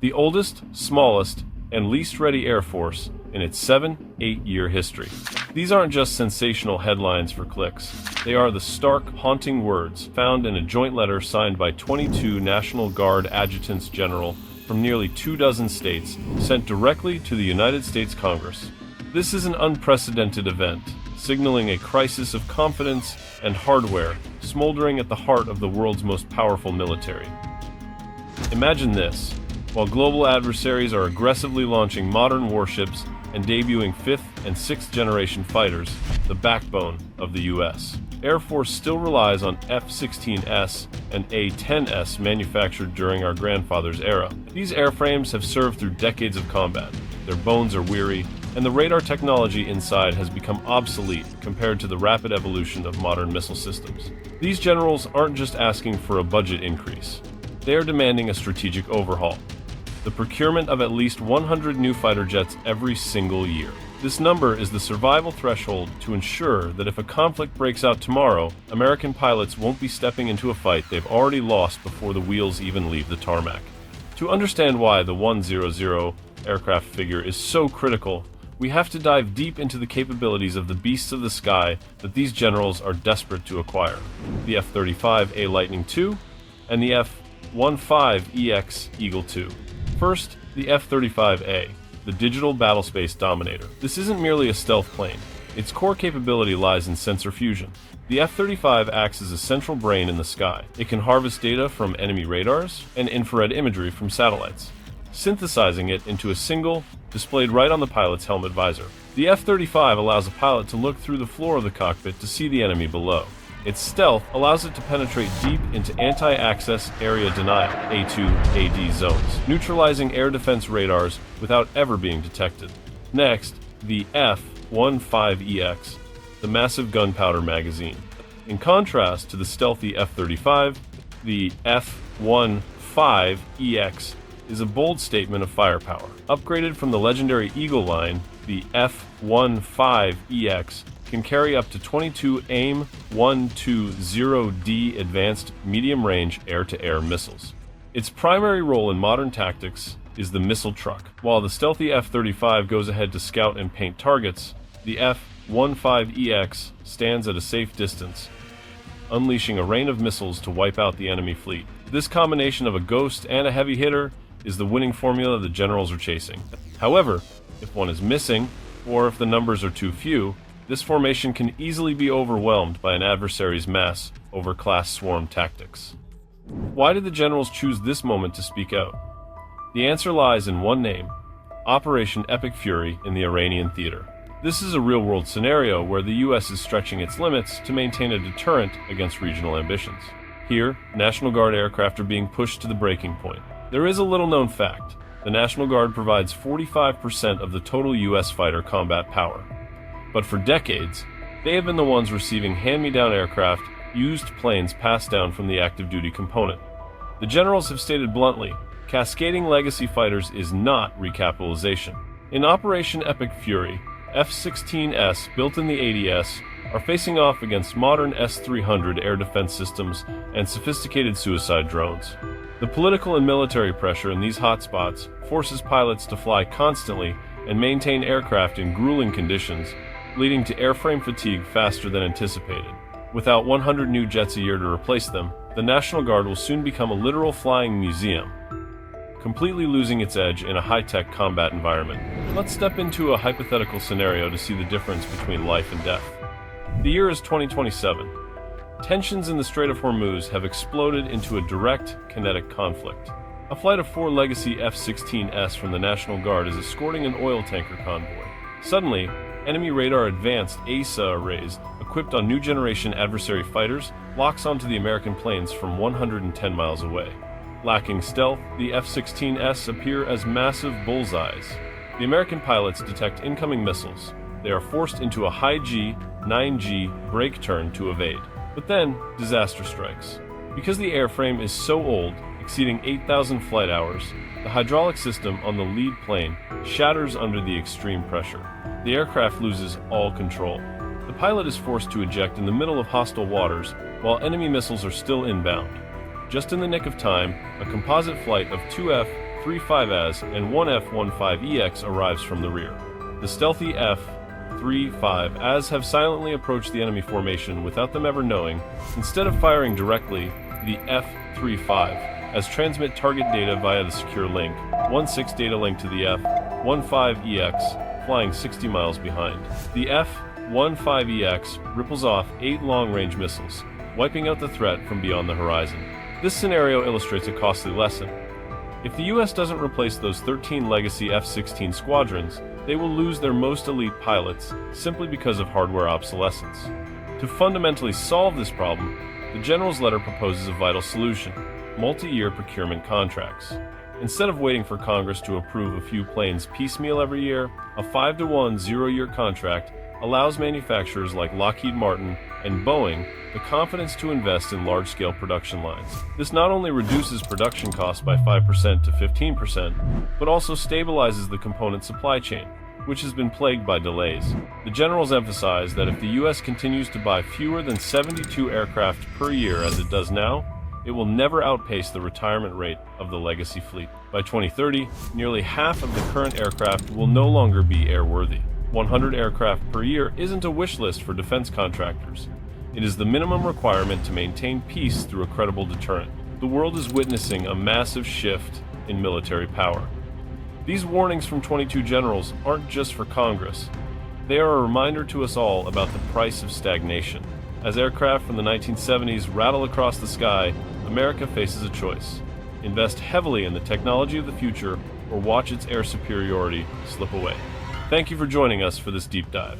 the oldest, smallest, and least ready Air Force in its 7-8-year history. These aren't just sensational headlines for clicks. They are the stark, haunting words found in a joint letter signed by 22 National Guard adjutants general from nearly 24 states, sent directly to the United States Congress. This is an unprecedented event, signaling a crisis of confidence and hardware smoldering at the heart of the world's most powerful military. Imagine this. While global adversaries are aggressively launching modern warships and debuting 5th and 6th generation fighters, the backbone of the U.S. Air Force still relies on F-16S and A-10S manufactured during our grandfather's era. These airframes have served through decades of combat. Their bones are weary, and the radar technology inside has become obsolete compared to the rapid evolution of modern missile systems. These generals aren't just asking for a budget increase. They are demanding a strategic overhaul. The procurement of at least 100 new fighter jets every single year. This number is the survival threshold to ensure that if a conflict breaks out tomorrow, American pilots won't be stepping into a fight they've already lost before the wheels even leave the tarmac. To understand why the 100 aircraft figure is so critical, we have to dive deep into the capabilities of the beasts of the sky that these generals are desperate to acquire. The F-35A Lightning II and the F-15EX Eagle II. First, the F-35A, the digital battlespace dominator. This isn't merely a stealth plane. Its core capability lies in sensor fusion. The F-35 acts as a central brain in the sky. It can harvest data from enemy radars and infrared imagery from satellites, synthesizing it into a single, displayed right on the pilot's helmet visor. The F-35 allows a pilot to look through the floor of the cockpit to see the enemy below. Its stealth allows it to penetrate deep into anti-access area denial A2/AD zones, neutralizing air defense radars without ever being detected. Next, the F-15EX, the massive gunpowder magazine. In contrast to the stealthy F-35, the F-15EX is a bold statement of firepower. Upgraded from the legendary Eagle line, the F-15EX can carry up to 22 AIM-120D advanced medium-range air-to-air missiles. Its primary role in modern tactics is the missile truck. While the stealthy F-35 goes ahead to scout and paint targets, the F-15EX stands at a safe distance, unleashing a rain of missiles to wipe out the enemy fleet. This combination of a ghost and a heavy hitter is the winning formula the generals are chasing. However, if one is missing, or if the numbers are too few, this formation can easily be overwhelmed by an adversary's mass over class swarm tactics. Why did the generals choose this moment to speak out? The answer lies in one name: Operation Epic Fury in the Iranian theater. This is a real-world scenario where the U.S. is stretching its limits to maintain a deterrent against regional ambitions. Here, National Guard aircraft are being pushed to the breaking point. There is a little-known fact. The National Guard provides 45% of the total U.S. fighter combat power. But for decades, they have been the ones receiving hand-me-down aircraft, used planes passed down from the active duty component. The generals have stated bluntly, cascading legacy fighters is not recapitalization. In Operation Epic Fury, F-16S built in the ADS are facing off against modern S-300 air defense systems and sophisticated suicide drones. The political and military pressure in these hotspots forces pilots to fly constantly and maintain aircraft in grueling conditions, leading to airframe fatigue faster than anticipated. Without 100 new jets a year to replace them, the National Guard will soon become a literal flying museum, completely losing its edge in a high-tech combat environment. Let's step into a hypothetical scenario to see the difference between life and death. The year is 2027. Tensions in the Strait of Hormuz have exploded into a direct, kinetic conflict. A flight of 4 legacy F-16S from the National Guard is escorting an oil tanker convoy. Suddenly, enemy radar advanced ASA arrays equipped on new-generation adversary fighters locks onto the American planes from 110 miles away. Lacking stealth, the F-16S appear as massive bullseyes. The American pilots detect incoming missiles. They are forced into a high-G, 9G brake turn to evade. But then, disaster strikes. Because the airframe is so old, exceeding 8,000 flight hours, the hydraulic system on the lead plane shatters under the extreme pressure. The aircraft loses all control. The pilot is forced to eject in the middle of hostile waters while enemy missiles are still inbound. Just in the nick of time, a composite flight of 2 F F-35As and one F-15EX arrives from the rear. The stealthy F-35As have silently approached the enemy formation without them ever knowing. Instead of firing directly, the F-35As transmit target data via the secure link, 1-6 data link to the F-15EX, flying 60 miles behind. The F-15EX ripples off 8 long-range missiles, wiping out the threat from beyond the horizon. This scenario illustrates a costly lesson. If the US doesn't replace those 13 legacy F-16 squadrons, they will lose their most elite pilots simply because of hardware obsolescence. To fundamentally solve this problem, the general's letter proposes a vital solution: multi-year procurement contracts. Instead of waiting for Congress to approve a few planes piecemeal every year, a 5-to-1 zero-year contract allows manufacturers like Lockheed Martin and Boeing the confidence to invest in large-scale production lines. This not only reduces production costs by 5% to 15%, but also stabilizes the component supply chain, which has been plagued by delays. The generals emphasize that if the US continues to buy fewer than 72 aircraft per year as it does now, it will never outpace the retirement rate of the legacy fleet. By 2030, nearly half of the current aircraft will no longer be airworthy. 100 aircraft per year isn't a wish list for defense contractors. It is the minimum requirement to maintain peace through a credible deterrent. The world is witnessing a massive shift in military power. These warnings from 22 generals aren't just for Congress. They are a reminder to us all about the price of stagnation. As aircraft from the 1970s rattle across the sky, America faces a choice: invest heavily in the technology of the future or watch its air superiority slip away. Thank you for joining us for this deep dive.